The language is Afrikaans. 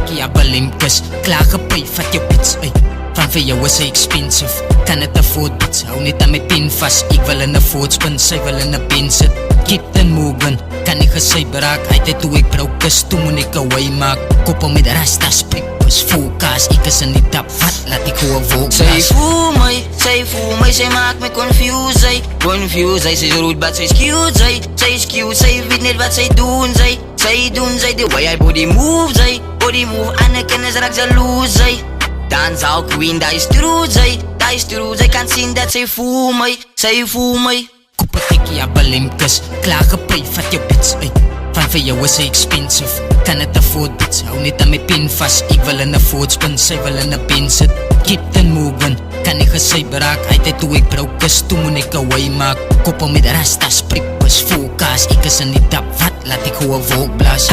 ek jy abalim kus klaar gepay, vat jou pits, ey. Van vir jou is hy expensive, kan het afford bits, hou net aan my pin vast. Ek wil in 'n voortspin, sy wil in 'n pen sit. Captain Morgan, kan ek gesyber raak, uit toe ek brou kus, toe moet ek away maak. Koppel met rastas, prippers, focus, ek is in die tap, wat, laat ek hoe volk Sy voel my, sy maak my confused, sy rude but sy's cute, sy weet net wat sy doen, sy the way I body move, en ek kennis raak jaloers, Dance al queen, dat is true, sy kan sien dat sy voel my, Koppel ek jy abalim kus, klaar gepay, vat jou pits, ey. Van vir jou is hy expensive, kan het afford bits, hou net aan my pen vast. Ek wil in 'n voortspin, sy wil in 'n pen sit. Captain Morgan, kan ek gesyber raak, uit toe ek brou kus, toe moet ek away maak. Koppel met rastas, prippers, focus, ek is in die tap, wat, laat ek hoe volk blaas.